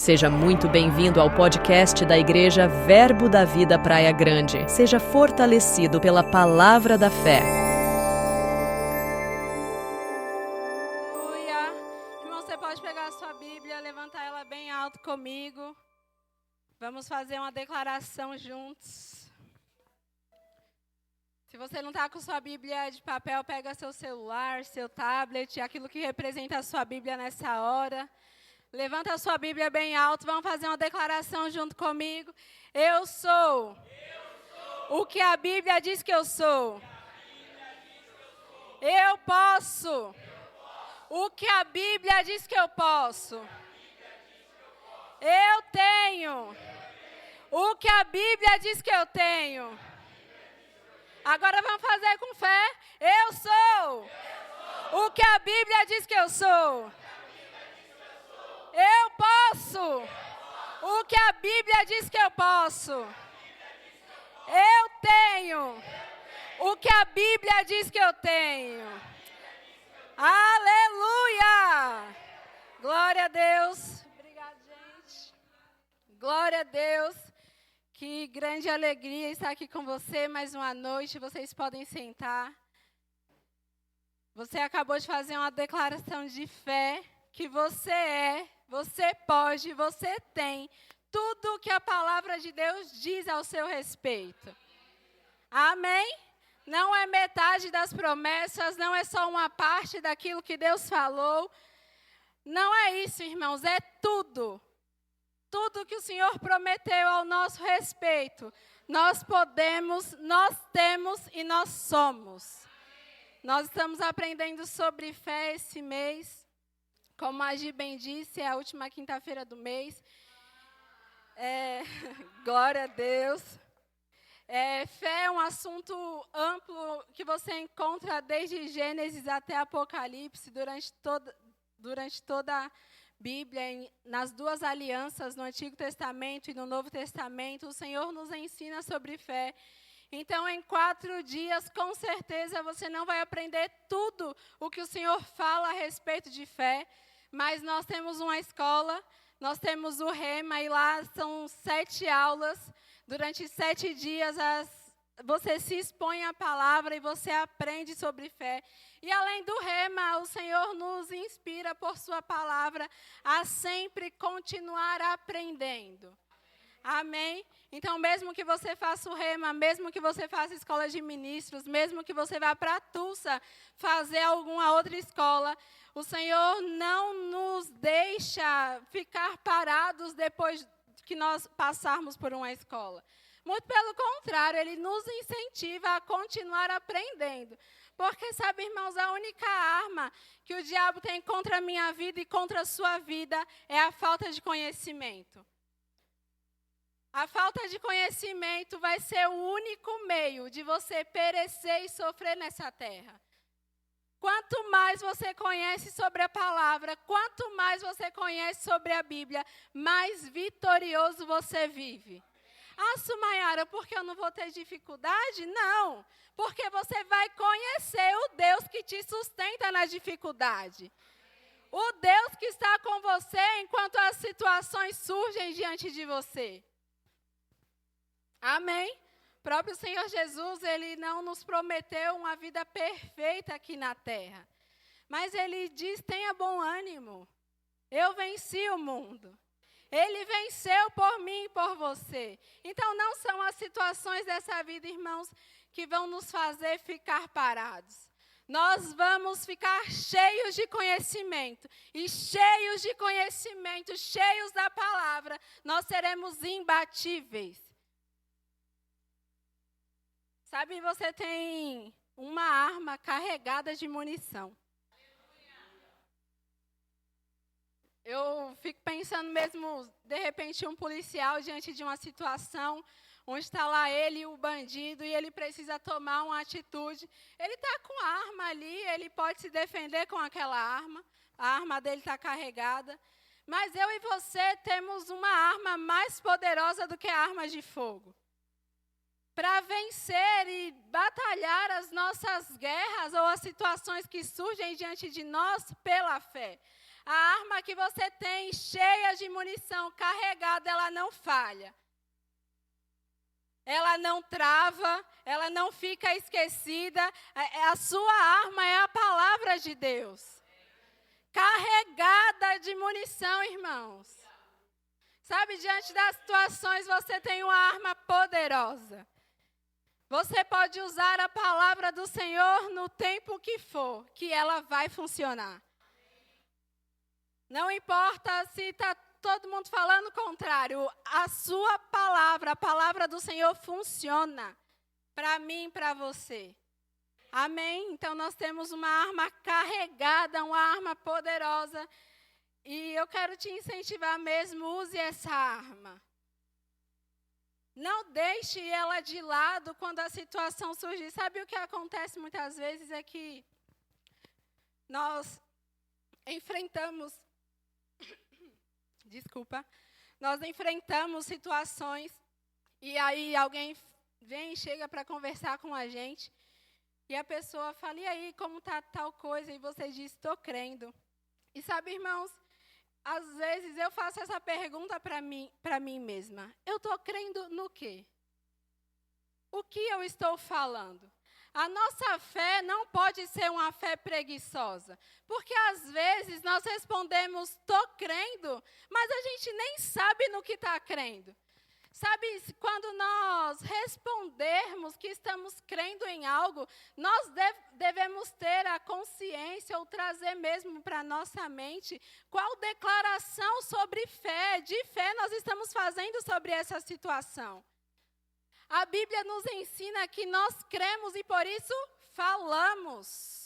Seja muito bem-vindo ao podcast da Igreja Verbo da Vida Praia Grande. Seja fortalecido pela palavra da fé. Aleluia. Irmão, você pode pegar a sua Bíblia, levantar ela bem alto comigo. Vamos fazer uma declaração juntos. Se você não está com sua Bíblia de papel, pega seu celular, seu tablet, aquilo que representa a sua Bíblia nessa hora. Levanta a sua Bíblia bem alto, vamos fazer uma declaração junto comigo. Eu sou o que a Bíblia diz que eu sou. Eu posso o que a Bíblia diz que eu posso. Eu tenho o que a Bíblia diz que eu tenho. Agora vamos fazer com fé. Eu sou o que a Bíblia diz que eu sou. Eu posso o que a Bíblia diz que eu posso. Eu tenho o que a Bíblia diz que eu tenho. Aleluia! Glória a Deus. Obrigada, gente. Glória a Deus. Que grande alegria estar aqui com você mais uma noite. Vocês podem sentar. Você acabou de fazer uma declaração de fé que você pode, você tem tudo o que a palavra de Deus diz ao seu respeito. Amém? Não é metade das promessas, não é só uma parte daquilo que Deus falou. Não é isso, irmãos, é tudo. Tudo que o Senhor prometeu ao nosso respeito. Nós podemos, nós temos e nós somos. Nós estamos aprendendo sobre fé esse mês. Como a Gi bem disse, é a última quinta-feira do mês. Glória a Deus. Fé é um assunto amplo que você encontra desde Gênesis até Apocalipse, durante toda a Bíblia, nas duas alianças, no Antigo Testamento e no Novo Testamento. O Senhor nos ensina sobre fé. Então, em 4 dias, com certeza, você não vai aprender tudo o que o Senhor fala a respeito de fé. Mas nós temos uma escola, nós temos o Rema, e lá são 7 aulas. Durante 7 dias, você se expõe à palavra e você aprende sobre fé. E além do Rema, o Senhor nos inspira por sua palavra a sempre continuar aprendendo. Amém? Então, mesmo que você faça o Rema, mesmo que você faça escola de ministros, mesmo que você vá para Tulsa fazer alguma outra escola, o Senhor não nos deixa ficar parados depois que nós passarmos por uma escola. Muito pelo contrário, Ele nos incentiva a continuar aprendendo. Porque, sabe, irmãos, a única arma que o diabo tem contra a minha vida e contra a sua vida é a falta de conhecimento. A falta de conhecimento vai ser o único meio de você perecer e sofrer nessa terra. Quanto mais você conhece sobre a palavra, quanto mais você conhece sobre a Bíblia, mais vitorioso você vive. Ah, Sumayara, porque eu não vou ter dificuldade? Não, porque você vai conhecer o Deus que te sustenta na dificuldade. O Deus que está com você enquanto as situações surgem diante de você. Amém? O próprio Senhor Jesus, Ele não nos prometeu uma vida perfeita aqui na terra. Mas Ele diz, tenha bom ânimo. Eu venci o mundo. Ele venceu por mim e por você. Então, não são as situações dessa vida, irmãos, que vão nos fazer ficar parados. Nós vamos ficar cheios de conhecimento. E cheios de conhecimento, cheios da palavra, nós seremos imbatíveis. Sabe, você tem uma arma carregada de munição. Eu fico pensando mesmo, de repente, um policial diante de uma situação onde está lá ele e o bandido e ele precisa tomar uma atitude. Ele está com a arma ali, ele pode se defender com aquela arma. A arma dele está carregada. Mas eu e você temos uma arma mais poderosa do que a arma de fogo. Para vencer e batalhar as nossas guerras ou as situações que surgem diante de nós pela fé. A arma que você tem, cheia de munição, carregada, ela não falha. Ela não trava, ela não fica esquecida. A sua arma é a palavra de Deus. Carregada de munição, irmãos. Sabe, diante das situações, você tem uma arma poderosa. Você pode usar a palavra do Senhor no tempo que for, que ela vai funcionar. Não importa se está todo mundo falando o contrário, a sua palavra, a palavra do Senhor funciona para mim e para você. Amém? Então nós temos uma arma carregada, uma arma poderosa. E eu quero te incentivar mesmo, use essa arma. Não deixe ela de lado quando a situação surgir. Sabe o que acontece muitas vezes é que nós enfrentamos situações e aí alguém vem e chega para conversar com a gente e a pessoa fala, e aí, como está tal coisa? E você diz, estou crendo. E sabe, irmãos, às vezes eu faço essa pergunta para mim mesma. Eu estou crendo no quê? O que eu estou falando? A nossa fé não pode ser uma fé preguiçosa, porque às vezes nós respondemos, estou crendo, mas a gente nem sabe no que está crendo. Sabe, quando nós respondermos que estamos crendo em algo, nós devemos ter a consciência ou trazer mesmo para a nossa mente qual declaração sobre fé, de fé nós estamos fazendo sobre essa situação. A Bíblia nos ensina que nós cremos e por isso falamos.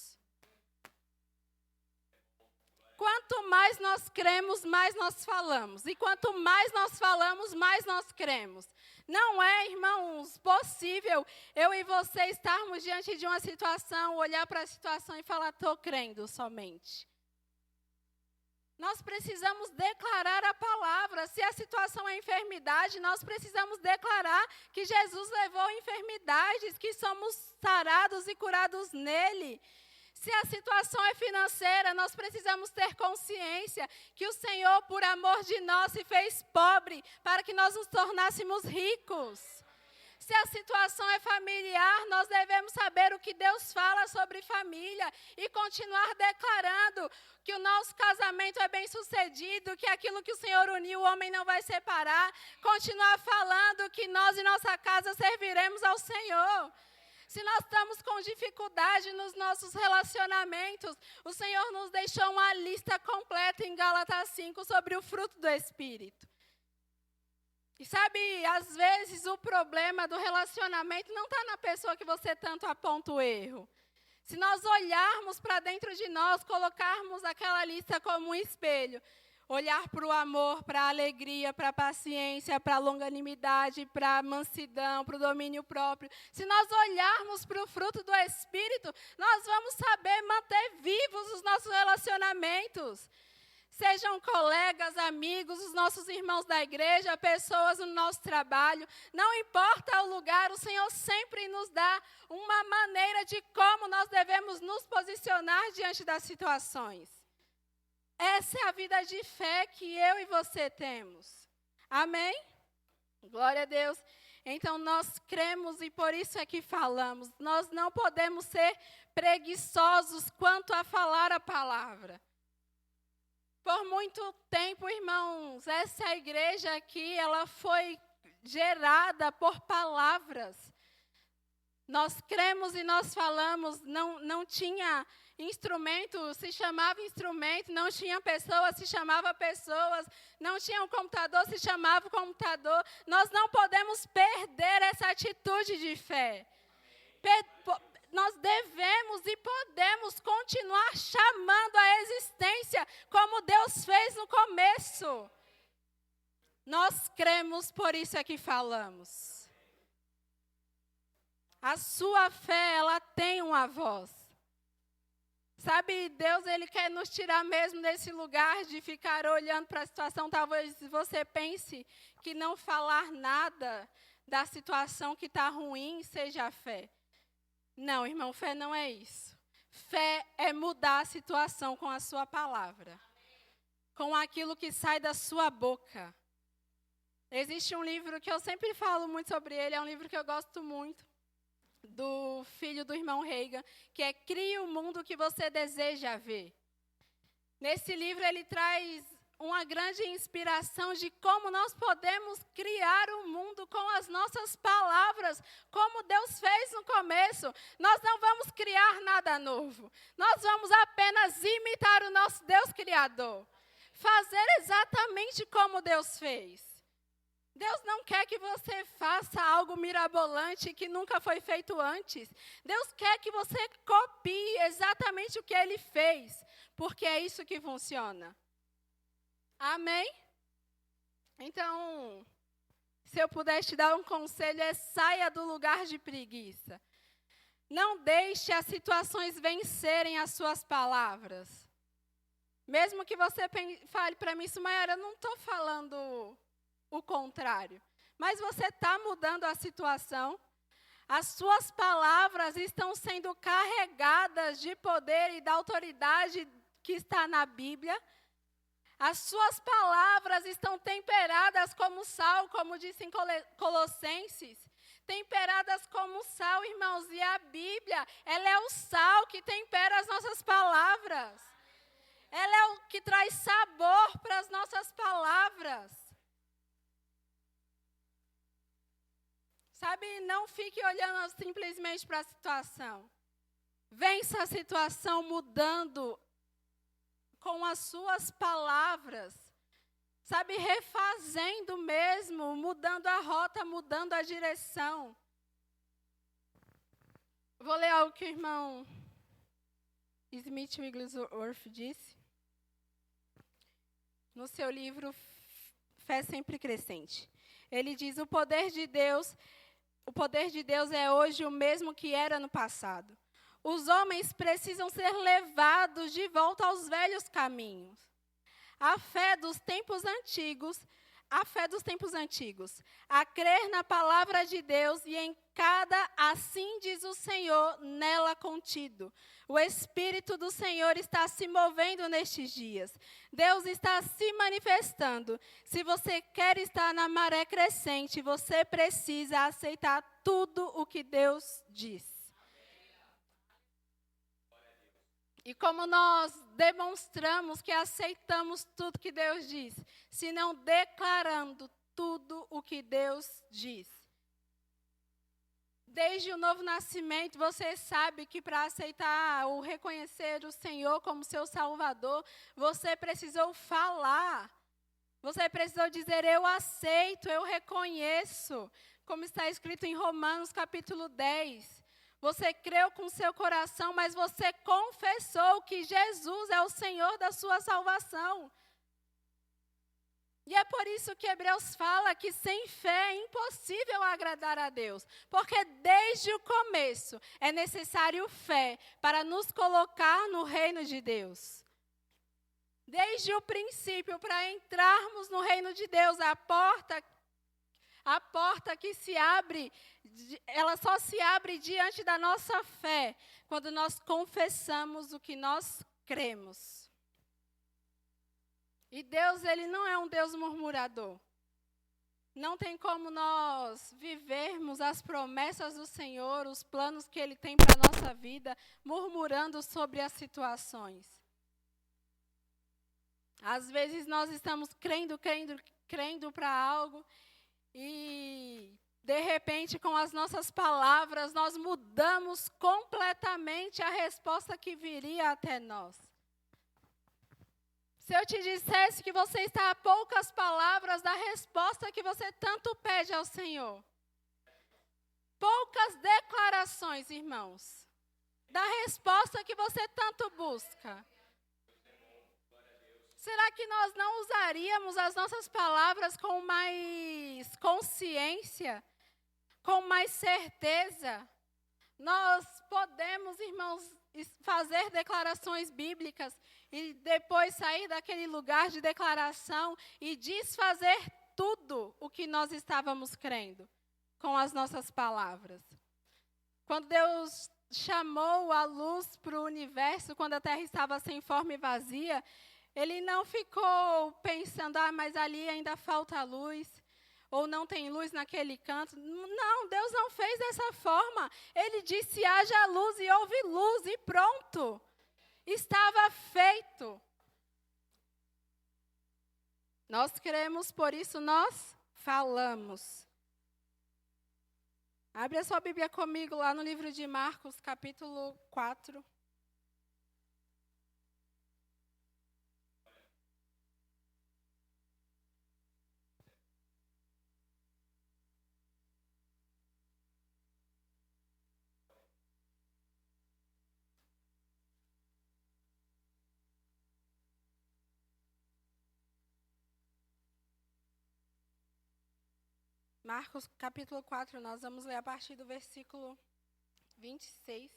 Quanto mais nós cremos, mais nós falamos. E quanto mais nós falamos, mais nós cremos. Não é, irmãos, possível eu e você estarmos diante de uma situação, olhar para a situação e falar, estou crendo somente. Nós precisamos declarar a palavra. Se a situação é enfermidade, nós precisamos declarar que Jesus levou enfermidades, que somos sarados e curados nele. Se a situação é financeira, nós precisamos ter consciência que o Senhor, por amor de nós, se fez pobre para que nós nos tornássemos ricos. Se a situação é familiar, nós devemos saber o que Deus fala sobre família e continuar declarando que o nosso casamento é bem-sucedido, que aquilo que o Senhor uniu, o homem não vai separar. Continuar falando que nós e nossa casa serviremos ao Senhor. Se nós estamos com dificuldade nos nossos relacionamentos, o Senhor nos deixou uma lista completa em Gálatas 5 sobre o fruto do Espírito. E sabe, às vezes o problema do relacionamento não está na pessoa que você tanto aponta o erro. Se nós olharmos para dentro de nós, colocarmos aquela lista como um espelho, olhar para o amor, para a alegria, para a paciência, para a longanimidade, para a mansidão, para o domínio próprio. Se nós olharmos para o fruto do Espírito, nós vamos saber manter vivos os nossos relacionamentos. Sejam colegas, amigos, os nossos irmãos da igreja, pessoas no nosso trabalho. Não importa o lugar, o Senhor sempre nos dá uma maneira de como nós devemos nos posicionar diante das situações. Essa é a vida de fé que eu e você temos. Amém? Glória a Deus. Então, nós cremos e por isso é que falamos. Nós não podemos ser preguiçosos quanto a falar a palavra. Por muito tempo, irmãos, essa igreja aqui, ela foi gerada por palavras. Nós cremos e nós falamos, não tinha instrumento, se chamava instrumento, não tinha pessoas, se chamava pessoas, não tinha um computador, se chamava computador. Nós não podemos perder essa atitude de fé. Nós devemos e podemos continuar chamando a existência como Deus fez no começo. Nós cremos, por isso é que falamos. A sua fé, ela tem uma voz. Sabe, Deus, Ele quer nos tirar mesmo desse lugar de ficar olhando para a situação. Talvez você pense que não falar nada da situação que está ruim seja a fé. Não, irmão, fé não é isso. Fé é mudar a situação com a sua palavra. com aquilo que sai da sua boca. Existe um livro que eu sempre falo muito sobre ele, é um livro que eu gosto muito, do filho do irmão Reagan, que é Crie o Mundo que Você Deseja Ver. Nesse livro ele traz uma grande inspiração de como nós podemos criar o mundo com as nossas palavras, como Deus fez no começo. Nós não vamos criar nada novo, nós vamos apenas imitar o nosso Deus Criador, fazer exatamente como Deus fez. Deus não quer que você faça algo mirabolante que nunca foi feito antes. Deus quer que você copie exatamente o que Ele fez, porque é isso que funciona. Amém? Então, se eu puder te dar um conselho, saia do lugar de preguiça. Não deixe as situações vencerem as suas palavras. Mesmo que você fale para mim, Sumayara, eu não estou falando o contrário. Mas você está mudando a situação. As suas palavras estão sendo carregadas de poder e da autoridade que está na Bíblia. As suas palavras estão temperadas como sal, como disse em Colossenses. Temperadas como sal, irmãos. E a Bíblia, ela é o sal que tempera as nossas palavras. Ela é o que traz sabor para as nossas palavras. Sabe, não fique olhando simplesmente para a situação. Vença a situação mudando com as suas palavras. Sabe, refazendo mesmo, mudando a rota, mudando a direção. Vou ler algo que o irmão Smith Wigglesworth disse no seu livro Fé Sempre Crescente. Ele diz: o poder de Deus é hoje o mesmo que era no passado. Os homens precisam ser levados de volta aos velhos caminhos. A fé dos tempos antigos, a crer na palavra de Deus e em cada assim diz o Senhor nela contido. O Espírito do Senhor está se movendo nestes dias. Deus está se manifestando. Se você quer estar na maré crescente, você precisa aceitar tudo o que Deus diz. E como nós demonstramos que aceitamos tudo que Deus diz, se não declarando tudo o que Deus diz. Desde o novo nascimento, você sabe que para aceitar ou reconhecer o Senhor como seu Salvador, você precisou falar. Você precisou dizer: eu aceito, eu reconheço. Como está escrito em Romanos capítulo 10. Você creu com seu coração, mas você confessou que Jesus é o Senhor da sua salvação. E é por isso que Hebreus fala que sem fé é impossível agradar a Deus. Porque desde o começo é necessário fé para nos colocar no reino de Deus. Desde o princípio, para entrarmos no reino de Deus, a porta que se abre, ela só se abre diante da nossa fé, quando nós confessamos o que nós cremos. E Deus, Ele não é um Deus murmurador. Não tem como nós vivermos as promessas do Senhor, os planos que Ele tem para a nossa vida, murmurando sobre as situações. Às vezes nós estamos crendo para algo, e, de repente, com as nossas palavras, nós mudamos completamente a resposta que viria até nós. Se eu te dissesse que você está a poucas palavras da resposta que você tanto pede ao Senhor. Poucas declarações, irmãos, da resposta que você tanto busca. Será que nós não usaríamos as nossas palavras com mais consciência, com mais certeza? Nós podemos, irmãos, fazer declarações bíblicas e depois sair daquele lugar de declaração e desfazer tudo o que nós estávamos crendo com as nossas palavras. Quando Deus chamou a luz para o universo, quando a terra estava sem forma e vazia, Ele não ficou pensando, mas ali ainda falta luz, ou não tem luz naquele canto. Não, Deus não fez dessa forma. Ele disse, haja luz e houve luz e pronto. Estava feito. Nós cremos, por isso nós falamos. Abre a sua Bíblia comigo lá no livro de Marcos, capítulo 4. Marcos, capítulo 4, nós vamos ler a partir do versículo 26.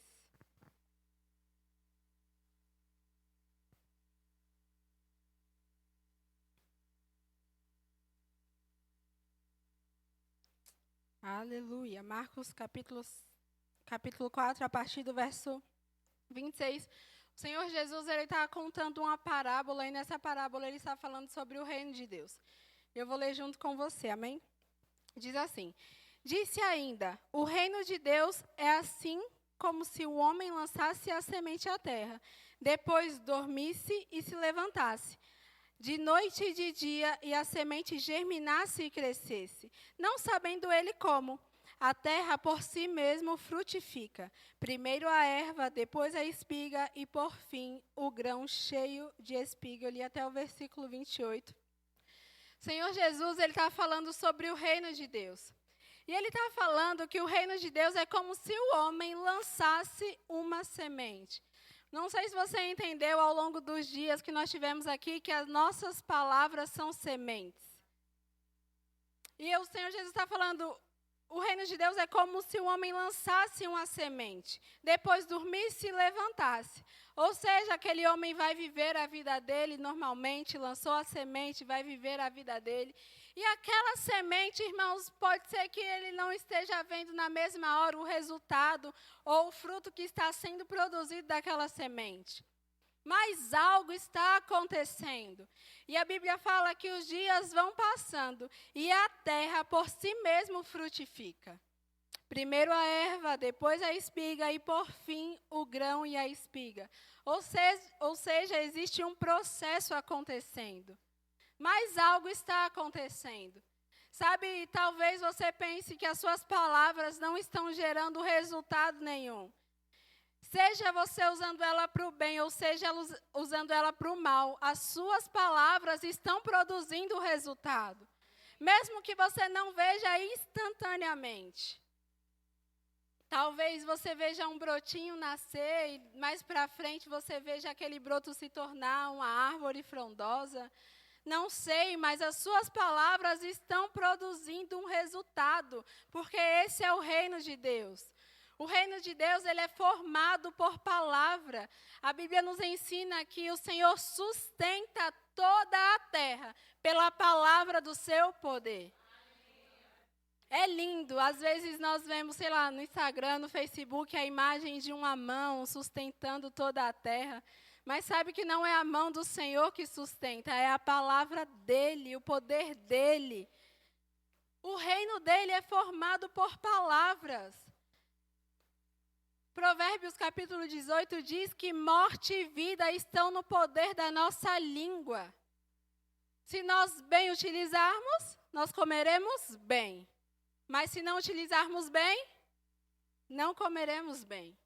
Aleluia. Marcos, capítulo 4, a partir do verso 26. O Senhor Jesus está contando uma parábola, e nessa parábola ele está falando sobre o reino de Deus. Eu vou ler junto com você, amém? Diz assim, disse ainda, o reino de Deus é assim como se o homem lançasse a semente à terra, depois dormisse e se levantasse, de noite e de dia, e a semente germinasse e crescesse, não sabendo ele como. A terra por si mesmo frutifica, primeiro a erva, depois a espiga, e por fim o grão cheio de espiga. Eu li até o versículo 28. O Senhor Jesus, ele está falando sobre o reino de Deus. E ele está falando que o reino de Deus é como se o homem lançasse uma semente. Não sei se você entendeu ao longo dos dias que nós tivemos aqui que as nossas palavras são sementes. E o Senhor Jesus está falando, o reino de Deus é como se o homem lançasse uma semente, depois dormisse e levantasse. Ou seja, aquele homem vai viver a vida dele normalmente, lançou a semente, vai viver a vida dele. E aquela semente, irmãos, pode ser que ele não esteja vendo na mesma hora o resultado ou o fruto que está sendo produzido daquela semente. Mas algo está acontecendo. E a Bíblia fala que os dias vão passando e a terra por si mesmo frutifica. Primeiro a erva, depois a espiga e por fim o grão e a espiga. Ou seja, existe um processo acontecendo. Mas algo está acontecendo. Sabe, talvez você pense que as suas palavras não estão gerando resultado nenhum. Seja você usando ela para o bem, ou seja, usando ela para o mal, as suas palavras estão produzindo o resultado. Mesmo que você não veja instantaneamente. Talvez você veja um brotinho nascer e mais para frente você veja aquele broto se tornar uma árvore frondosa. Não sei, mas as suas palavras estão produzindo um resultado, porque esse é o reino de Deus. O reino de Deus, ele é formado por palavra. A Bíblia nos ensina que o Senhor sustenta toda a terra pela palavra do seu poder. É lindo. Às vezes nós vemos, sei lá, no Instagram, no Facebook, a imagem de uma mão sustentando toda a terra. Mas sabe que não é a mão do Senhor que sustenta, é a palavra dele, o poder dele. O reino dele é formado por palavras. Provérbios capítulo 18 diz que morte e vida estão no poder da nossa língua. Se nós bem utilizarmos, nós comeremos bem. Mas se não utilizarmos bem, não comeremos bem.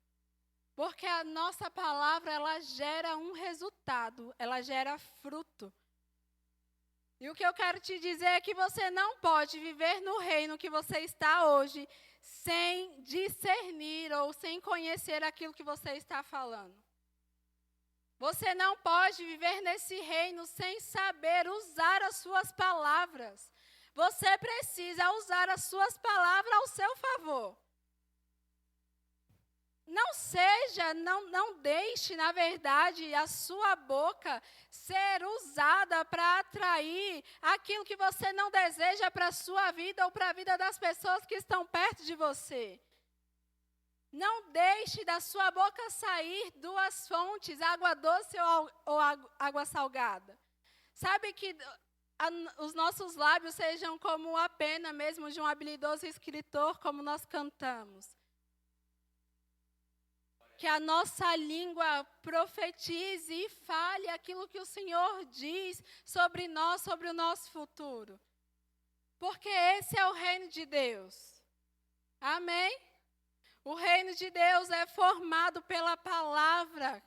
Porque a nossa palavra, ela gera um resultado, ela gera fruto. E o que eu quero te dizer é que você não pode viver no reino que você está hoje sem discernir ou sem conhecer aquilo que você está falando. Você não pode viver nesse reino sem saber usar as suas palavras. Você precisa usar as suas palavras ao seu favor. Não deixe, na verdade, a sua boca ser usada para atrair aquilo que você não deseja para a sua vida ou para a vida das pessoas que estão perto de você. Não deixe da sua boca sair duas fontes, água doce ou água salgada. Sabe que os nossos lábios sejam como a pena mesmo de um habilidoso escritor, como nós cantamos. Que a nossa língua profetize e fale aquilo que o Senhor diz sobre nós, sobre o nosso futuro. Porque esse é o reino de Deus. Amém? O reino de Deus é formado pela palavra.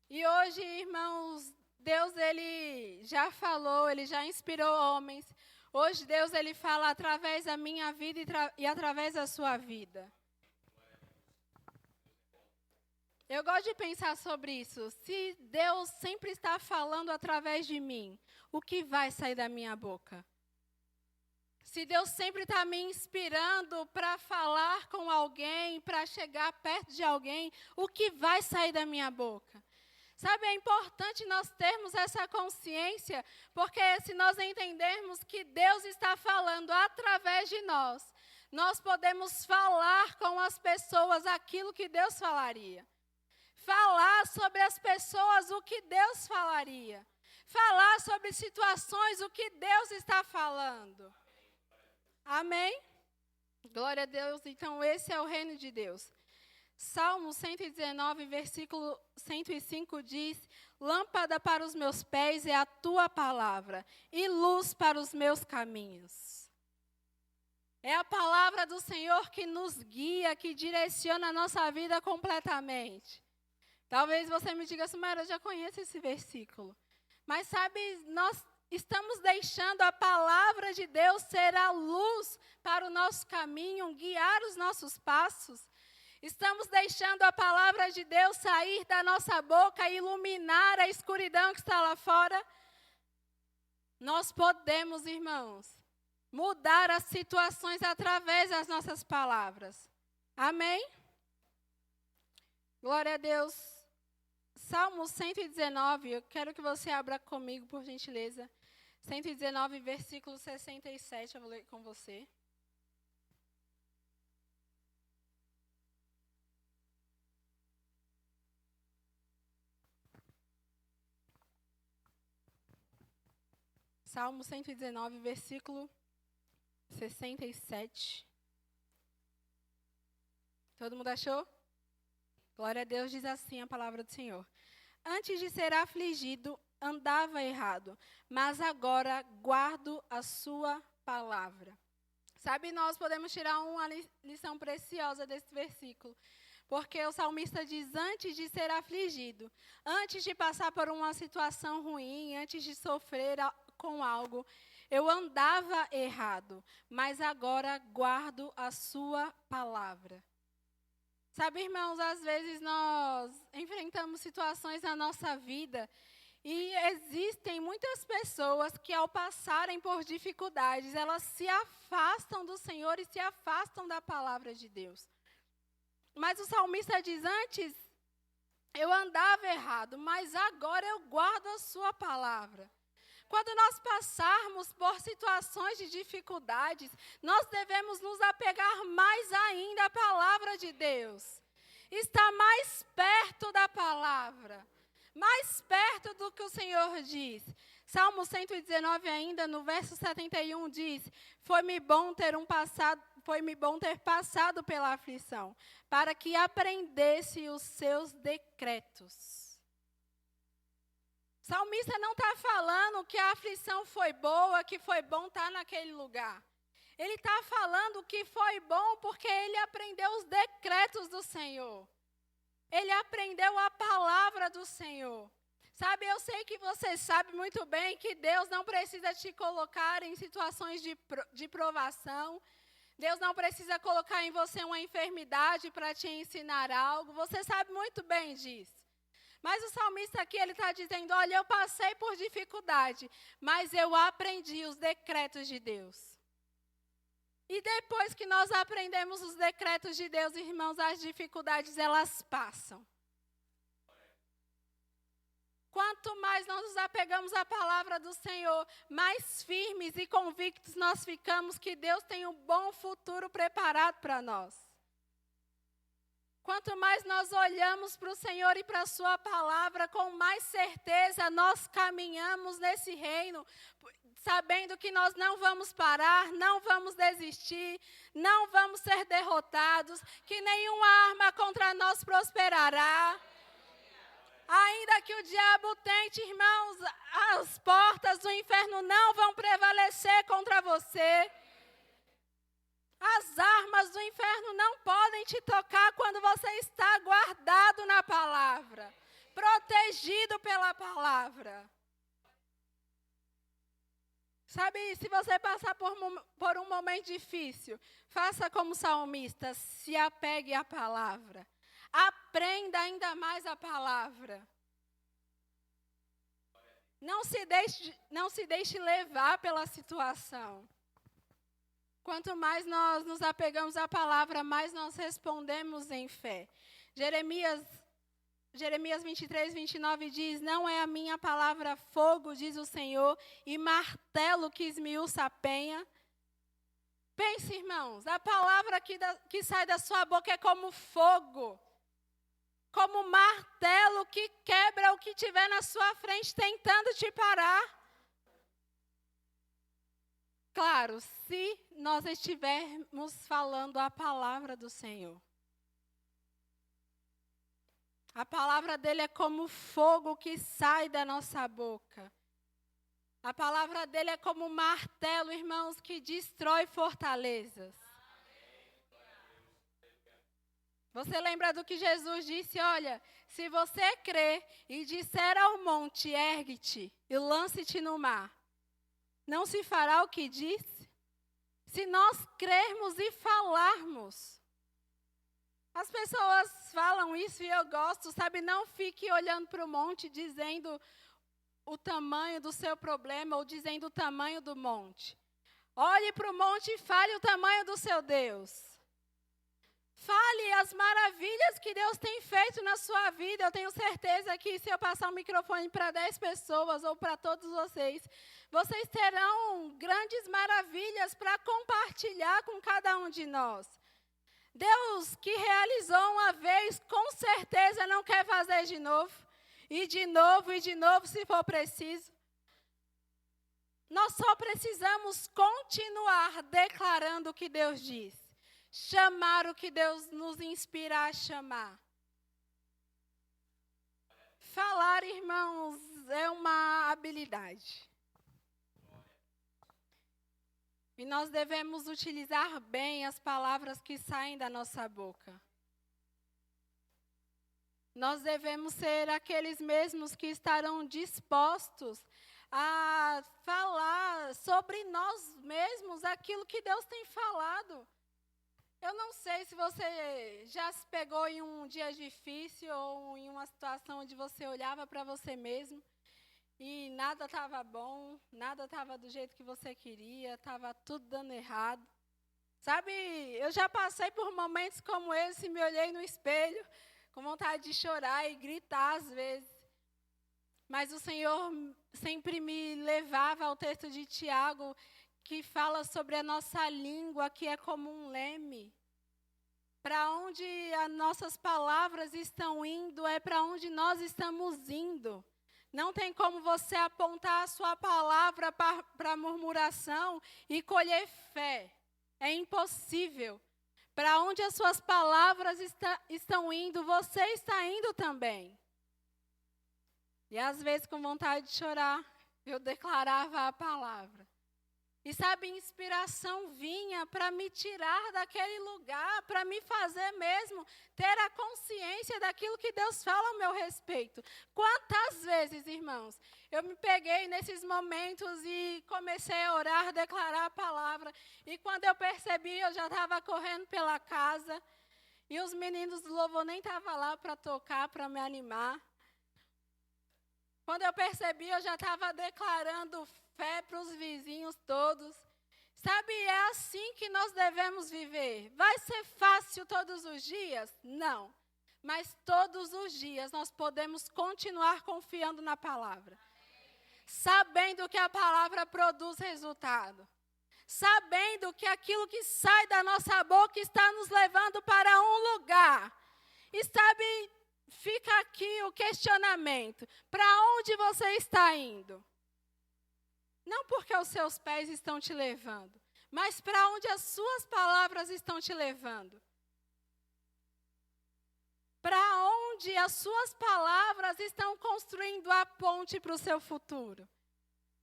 E hoje, irmãos, Deus ele já falou, ele já inspirou homens. Hoje Deus ele fala através da minha vida e através da sua vida. Eu gosto de pensar sobre isso. Se Deus sempre está falando através de mim, o que vai sair da minha boca? Se Deus sempre está me inspirando para falar com alguém, para chegar perto de alguém, o que vai sair da minha boca? Sabe, é importante nós termos essa consciência, porque se nós entendermos que Deus está falando através de nós, nós podemos falar com as pessoas aquilo que Deus falaria. Falar sobre as pessoas o que Deus falaria. Falar sobre situações o que Deus está falando. Amém? Glória a Deus. Então, esse é o reino de Deus. Salmo 119, versículo 105 diz: lâmpada para os meus pés é a tua palavra e luz para os meus caminhos. É a palavra do Senhor que nos guia, que direciona a nossa vida completamente. Talvez você me diga assim, mas eu já conheço esse versículo. Mas sabe, nós estamos deixando a palavra de Deus ser a luz para o nosso caminho, guiar os nossos passos. Estamos deixando a palavra de Deus sair da nossa boca e iluminar a escuridão que está lá fora. Nós podemos, irmãos, mudar as situações através das nossas palavras. Amém? Glória a Deus. Salmo 119, eu quero que você abra comigo, por gentileza. 119, versículo 67, eu vou ler com você. Salmo 119, versículo 67. Todo mundo achou? Glória a Deus, diz assim a palavra do Senhor. Antes de ser afligido, andava errado, mas agora guardo a sua palavra. Sabe, nós podemos tirar uma lição preciosa desse versículo. Porque o salmista diz, antes de ser afligido, antes de passar por uma situação ruim, antes de sofrer com algo, eu andava errado, mas agora guardo a sua palavra. Sabe, irmãos, às vezes nós enfrentamos situações na nossa vida e existem muitas pessoas que, ao passarem por dificuldades, elas se afastam do Senhor e se afastam da palavra de Deus. Mas o salmista diz, antes eu andava errado, mas agora eu guardo a sua palavra. Quando nós passarmos por situações de dificuldades, nós devemos nos apegar mais ainda à palavra de Deus. Estar mais perto da palavra, mais perto do que o Senhor diz. Salmo 119 ainda, no verso 71, diz, foi-me bom ter passado pela aflição, para que aprendesse os seus decretos. O salmista não está falando que a aflição foi boa, que foi bom estar naquele lugar. Ele está falando que foi bom porque ele aprendeu os decretos do Senhor. Ele aprendeu a palavra do Senhor. Sabe, eu sei que você sabe muito bem que Deus não precisa te colocar em situações de provação. Deus não precisa colocar em você uma enfermidade para te ensinar algo. Você sabe muito bem disso. Mas o salmista aqui, ele está dizendo, olha, eu passei por dificuldade, mas eu aprendi os decretos de Deus. E depois que nós aprendemos os decretos de Deus, irmãos, as dificuldades, elas passam. Quanto mais nós nos apegamos à palavra do Senhor, mais firmes e convictos nós ficamos que Deus tem um bom futuro preparado para nós. Quanto mais nós olhamos para o Senhor e para a sua palavra, com mais certeza nós caminhamos nesse reino, sabendo que nós não vamos parar, não vamos desistir, não vamos ser derrotados, que nenhuma arma contra nós prosperará. Ainda que o diabo tente, irmãos, as portas do inferno não vão prevalecer contra você. As armas do inferno não podem te tocar quando você está guardado na palavra, protegido pela palavra. Sabe, se você passar por um momento difícil, faça como salmista, se apegue à palavra. Aprenda ainda mais a palavra. Não se deixe levar pela situação. Quanto mais nós nos apegamos à palavra, mais nós respondemos em fé. Jeremias 23, 29 diz, não é a minha palavra fogo, diz o Senhor, e martelo que esmiuça a penha. Pense, irmãos, a palavra que sai da sua boca é como fogo, como martelo que quebra o que tiver na sua frente tentando te parar. Claro, se nós estivermos falando a palavra do Senhor. A palavra dele é como fogo que sai da nossa boca. A palavra dele é como martelo, irmãos, que destrói fortalezas. Você lembra do que Jesus disse? Olha, se você crer e disser ao monte, ergue-te e lance-te no mar, não se fará o que disse? Se nós crermos e falarmos. As pessoas falam isso e eu gosto, sabe? Não fique olhando para o monte dizendo o tamanho do seu problema ou dizendo o tamanho do monte. Olhe para o monte e fale o tamanho do seu Deus. Fale as maravilhas que Deus tem feito na sua vida. Eu tenho certeza que se eu passar o microfone para 10 pessoas ou para todos vocês terão grandes maravilhas para compartilhar com cada um de nós. Deus que realizou uma vez, com certeza não quer fazer de novo. E de novo, e de novo, se for preciso. Nós só precisamos continuar declarando o que Deus diz. Chamar o que Deus nos inspira a chamar. Falar, irmãos, é uma habilidade. E nós devemos utilizar bem as palavras que saem da nossa boca. Nós devemos ser aqueles mesmos que estarão dispostos a falar sobre nós mesmos aquilo que Deus tem falado. Eu não sei se você já se pegou em um dia difícil ou em uma situação onde você olhava para você mesmo e nada estava bom, nada estava do jeito que você queria, estava tudo dando errado. Sabe, eu já passei por momentos como esse, me olhei no espelho, com vontade de chorar e gritar às vezes. Mas o Senhor sempre me levava ao texto de Tiago, que fala sobre a nossa língua, que é como um leme. Para onde as nossas palavras estão indo, é para onde nós estamos indo. Não tem como você apontar a sua palavra para murmuração e colher fé. É impossível. Para onde as suas palavras estão indo, você está indo também. E às vezes, com vontade de chorar, eu declarava a palavra. E sabe, inspiração vinha para me tirar daquele lugar, para me fazer mesmo ter a consciência daquilo que Deus fala ao meu respeito. Quantas vezes, irmãos, eu me peguei nesses momentos e comecei a orar, declarar a palavra. E quando eu percebi, eu já estava correndo pela casa. E os meninos do louvor nem estavam lá para tocar, para me animar. Quando eu percebi, eu já estava declarando fé para os vizinhos todos. Sabe, é assim que nós devemos viver. Vai ser fácil todos os dias? Não. Mas todos os dias nós podemos continuar confiando na palavra. Sabendo que a palavra produz resultado. Sabendo que aquilo que sai da nossa boca está nos levando para um lugar. E sabe, fica aqui o questionamento. Para onde você está indo? Não porque os seus pés estão te levando, mas para onde as suas palavras estão te levando. Para onde as suas palavras estão construindo a ponte para o seu futuro.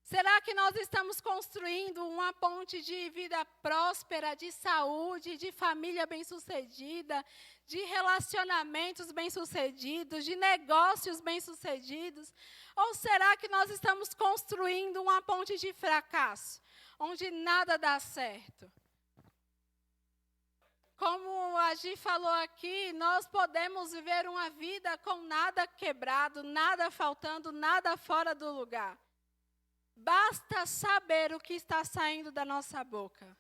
Será que nós estamos construindo uma ponte de vida próspera, de saúde, de família bem-sucedida, de relacionamentos bem-sucedidos, de negócios bem-sucedidos? Ou será que nós estamos construindo uma ponte de fracasso, onde nada dá certo? Como a Gi falou aqui, nós podemos viver uma vida com nada quebrado, nada faltando, nada fora do lugar. Basta saber o que está saindo da nossa boca.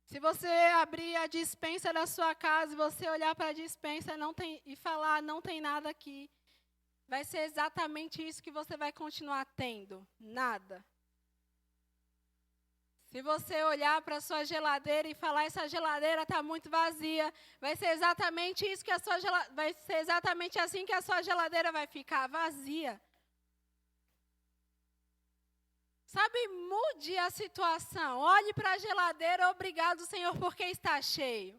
Se você abrir a despensa da sua casa e você olhar para a despensa e falar, não tem nada aqui, vai ser exatamente isso que você vai continuar tendo, nada. Se você olhar para a sua geladeira e falar, essa geladeira está muito vazia, vai ser exatamente isso que vai ser exatamente assim que a sua geladeira vai ficar, vazia. Sabe, mude a situação. Olhe para a geladeira, obrigado, Senhor, porque está cheio.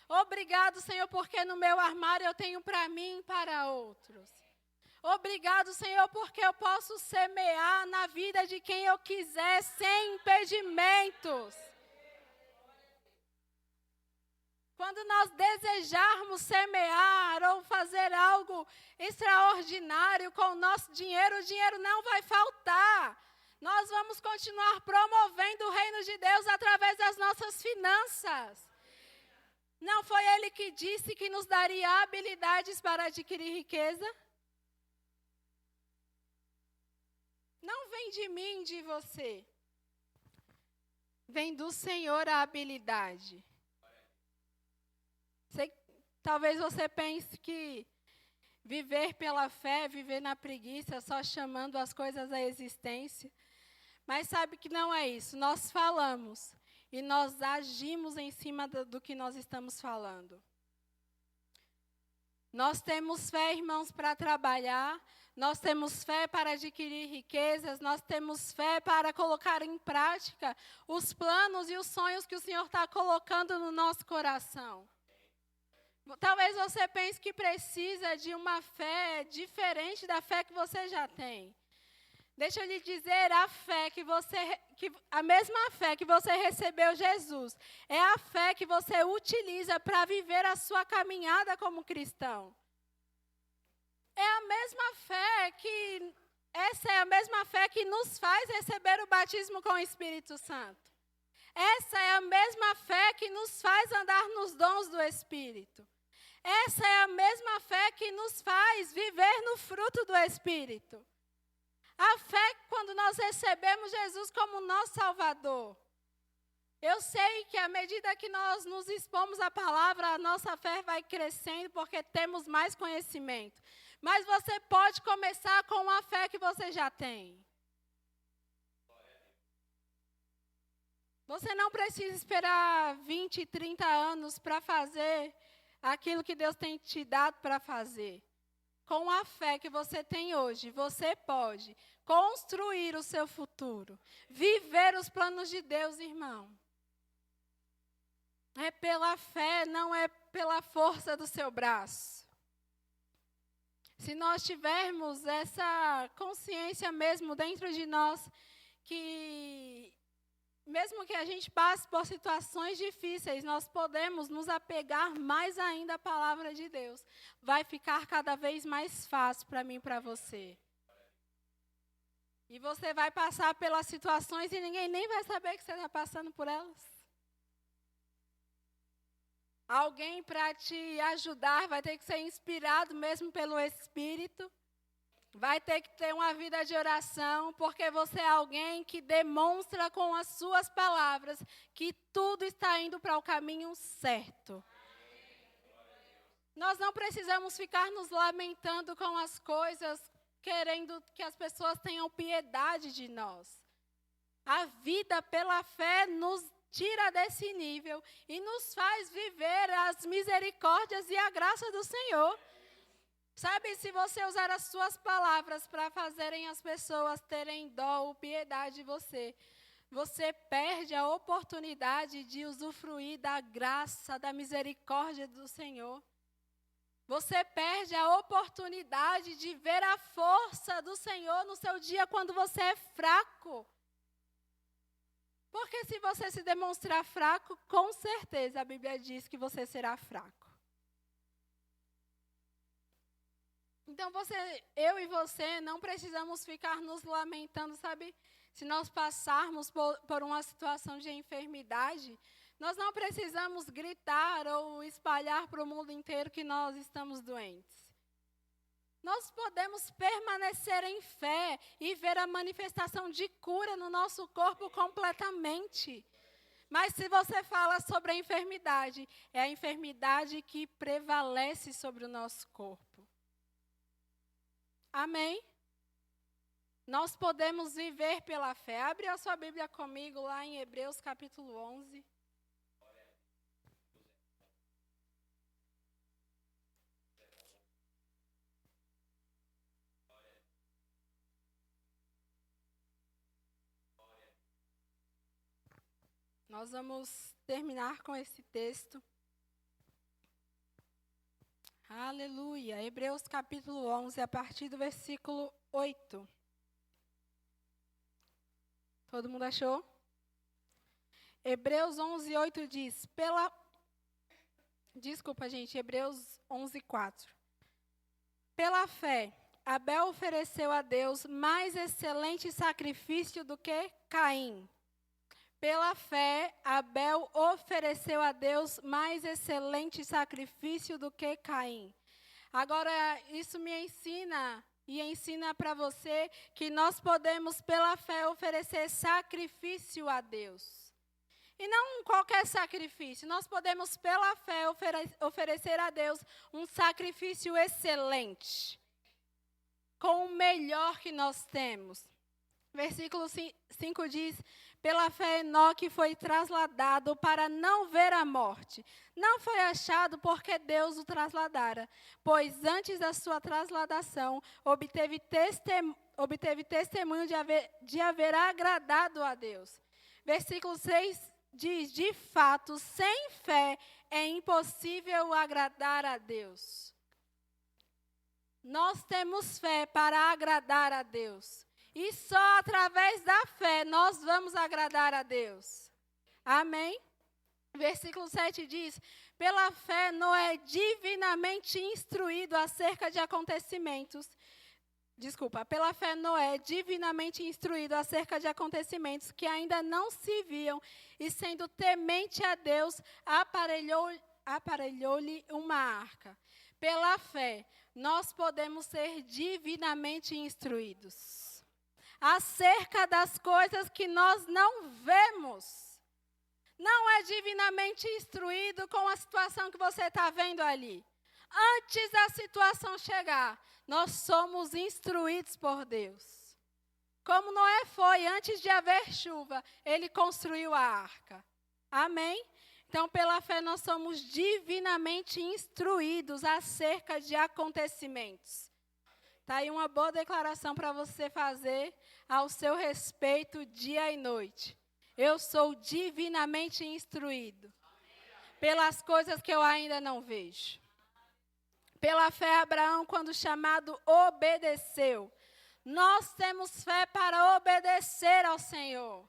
Obrigado, Senhor, porque no meu armário eu tenho para mim e para outros. Obrigado, Senhor, porque eu posso semear na vida de quem eu quiser, sem impedimentos. Quando nós desejarmos semear ou fazer algo extraordinário com o nosso dinheiro, o dinheiro não vai faltar. Nós vamos continuar promovendo o reino de Deus através das nossas finanças. Não foi Ele que disse que nos daria habilidades para adquirir riqueza? Não vem de mim, de você. Vem do Senhor a habilidade. Talvez você pense que viver pela fé, viver na preguiça, só chamando as coisas à existência. Mas sabe que não é isso. Nós falamos e nós agimos em cima do que nós estamos falando. Nós temos fé, irmãos, para trabalhar. Nós temos fé para adquirir riquezas. Nós temos fé para colocar em prática os planos e os sonhos que o Senhor está colocando no nosso coração. Talvez você pense que precisa de uma fé diferente da fé que você já tem. Deixa eu lhe dizer, a mesma fé que você recebeu Jesus, é a fé que você utiliza para viver a sua caminhada como cristão. Essa é a mesma fé que nos faz receber o batismo com o Espírito Santo. Essa é a mesma fé que nos faz andar nos dons do Espírito. Essa é a mesma fé que nos faz viver no fruto do Espírito. A fé quando nós recebemos Jesus como nosso Salvador. Eu sei que à medida que nós nos expomos à palavra, a nossa fé vai crescendo porque temos mais conhecimento. Mas você pode começar com a fé que você já tem. Você não precisa esperar 20, 30 anos para fazer aquilo que Deus tem te dado para fazer. Com a fé que você tem hoje, você pode construir o seu futuro. Viver os planos de Deus, irmão. É pela fé, não é pela força do seu braço. Se nós tivermos essa consciência mesmo dentro de nós, que mesmo que a gente passe por situações difíceis, nós podemos nos apegar mais ainda à palavra de Deus. Vai ficar cada vez mais fácil para mim e para você. E você vai passar pelas situações e ninguém nem vai saber que você está passando por elas. Alguém para te ajudar vai ter que ser inspirado mesmo pelo Espírito. Vai ter que ter uma vida de oração, porque você é alguém que demonstra com as suas palavras que tudo está indo para o caminho certo. Nós não precisamos ficar nos lamentando com as coisas, querendo que as pessoas tenham piedade de nós. A vida pela fé nos tira desse nível e nos faz viver as misericórdias e a graça do Senhor. Sabe, se você usar as suas palavras para fazerem as pessoas terem dó ou piedade de você, você perde a oportunidade de usufruir da graça, da misericórdia do Senhor. Você perde a oportunidade de ver a força do Senhor no seu dia quando você é fraco. Porque se você se demonstrar fraco, com certeza a Bíblia diz que você será fraco. Então, eu e você não precisamos ficar nos lamentando, sabe? Se nós passarmos por uma situação de enfermidade, nós não precisamos gritar ou espalhar para o mundo inteiro que nós estamos doentes. Nós podemos permanecer em fé e ver a manifestação de cura no nosso corpo completamente. Mas se você fala sobre a enfermidade, é a enfermidade que prevalece sobre o nosso corpo. Amém? Nós podemos viver pela fé. Abre a sua Bíblia comigo lá em Hebreus capítulo 11. Nós vamos terminar com esse texto. Aleluia. Hebreus capítulo 11, a partir do versículo 8. Todo mundo achou? Hebreus 11, 8 diz, Hebreus 11, 4. Pela fé, Abel ofereceu a Deus mais excelente sacrifício do que Caim. Pela fé, Abel ofereceu a Deus mais excelente sacrifício do que Caim. Agora, isso me ensina e ensina para você que nós podemos, pela fé, oferecer sacrifício a Deus. E não qualquer sacrifício. Nós podemos, pela fé, oferecer a Deus um sacrifício excelente, com o melhor que nós temos. Versículo 5 diz, pela fé Enoque foi trasladado para não ver a morte. Não foi achado porque Deus o trasladara, pois antes da sua trasladação obteve testemunho de haver agradado a Deus. Versículo 6 diz, de fato, sem fé é impossível agradar a Deus. Nós temos fé para agradar a Deus. E só através da fé nós vamos agradar a Deus. Amém? Versículo 7 diz, pela fé Noé divinamente instruído acerca de acontecimentos. Pela fé Noé divinamente instruído acerca de acontecimentos que ainda não se viam, e sendo temente a Deus, aparelhou-lhe uma arca. Pela fé, nós podemos ser divinamente instruídos acerca das coisas que nós não vemos. Não é divinamente instruído com a situação que você está vendo ali. Antes da situação chegar, nós somos instruídos por Deus. Como Noé foi, antes de haver chuva, ele construiu a arca. Amém? Então, pela fé, nós somos divinamente instruídos acerca de acontecimentos. Está aí uma boa declaração para você fazer ao seu respeito dia e noite. Eu sou divinamente instruído pelas coisas que eu ainda não vejo. Pela fé, Abraão, quando chamado, obedeceu. Nós temos fé para obedecer ao Senhor.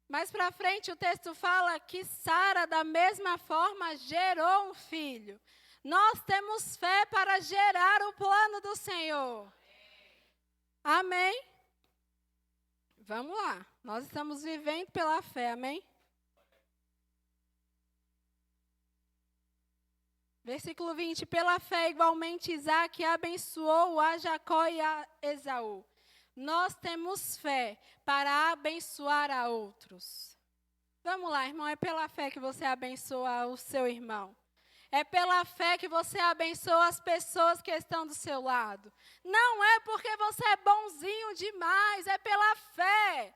Mais para frente o texto fala que Sara, da mesma forma, gerou um filho. Nós temos fé para gerar o plano do Senhor. Amém? Vamos lá. Nós estamos vivendo pela fé, amém? Versículo 20. Pela fé, igualmente, Isaque abençoou a Jacó e a Esaú. Nós temos fé para abençoar a outros. Vamos lá, irmão. É pela fé que você abençoa o seu irmão. É pela fé que você abençoa as pessoas que estão do seu lado. Não é porque você é bonzinho demais, é pela fé.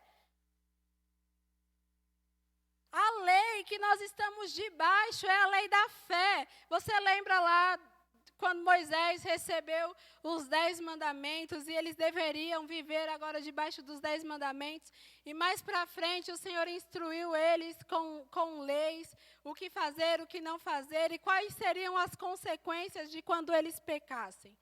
A lei que nós estamos debaixo é a lei da fé. Você lembra lá quando Moisés recebeu os 10 mandamentos e eles deveriam viver agora debaixo dos 10 mandamentos? E mais para frente o Senhor instruiu eles com leis, o que fazer, o que não fazer e quais seriam as consequências de quando eles pecassem.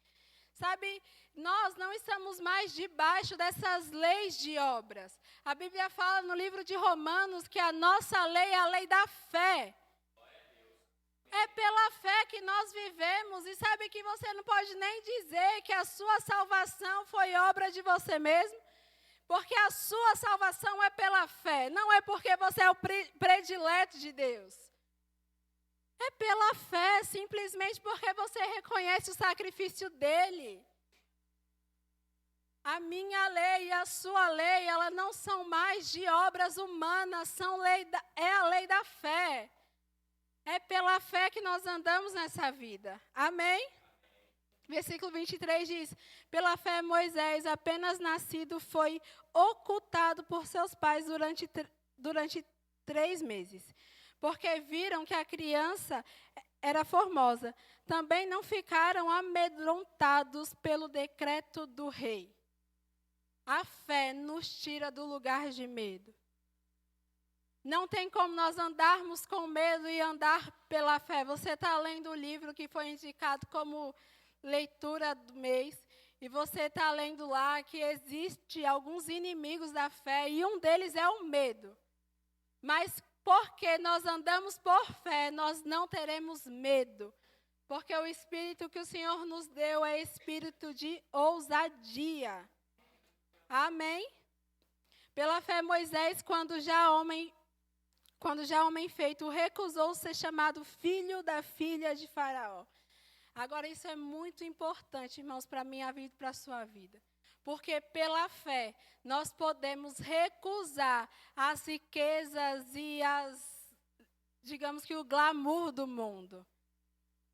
Sabe, nós não estamos mais debaixo dessas leis de obras. A Bíblia fala no livro de Romanos que a nossa lei é a lei da fé. É pela fé que nós vivemos. E sabe que você não pode nem dizer que a sua salvação foi obra de você mesmo. Porque a sua salvação é pela fé. Não é porque você é o predileto de Deus. É pela fé, simplesmente porque você reconhece o sacrifício dele. A minha lei e a sua lei, elas não são mais de obras humanas, é a lei da fé. É pela fé que nós andamos nessa vida. Amém? Versículo 23 diz: pela fé Moisés, apenas nascido, foi ocultado por seus pais durante 3 meses. Porque viram que a criança era formosa. Também não ficaram amedrontados pelo decreto do rei. A fé nos tira do lugar de medo. Não tem como nós andarmos com medo e andar pela fé. Você está lendo o livro que foi indicado como leitura do mês. E você está lendo lá que existe alguns inimigos da fé. E um deles é o medo. Mas porque nós andamos por fé, nós não teremos medo. Porque o espírito que o Senhor nos deu é espírito de ousadia. Amém? Pela fé, Moisés, quando já homem feito, recusou ser chamado filho da filha de Faraó. Agora, isso é muito importante, irmãos, para a minha vida e para a sua vida. Porque pela fé, nós podemos recusar as riquezas e digamos que o glamour do mundo.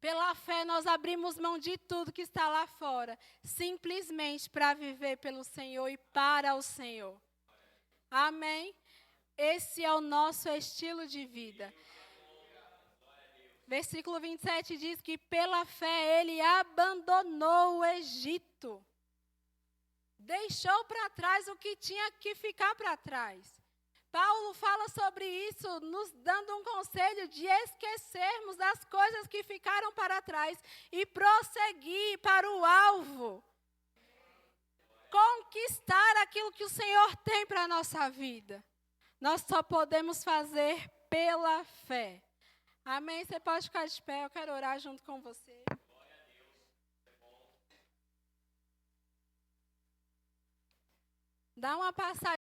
Pela fé, nós abrimos mão de tudo que está lá fora, simplesmente para viver pelo Senhor e para o Senhor. Amém? Esse é o nosso estilo de vida. Versículo 27 diz que pela fé ele abandonou o Egito. Deixou para trás o que tinha que ficar para trás. Paulo fala sobre isso, nos dando um conselho de esquecermos das coisas que ficaram para trás e prosseguir para o alvo. Conquistar aquilo que o Senhor tem para a nossa vida. Nós só podemos fazer pela fé. Amém? Você pode ficar de pé, eu quero orar junto com você. Dá uma passada.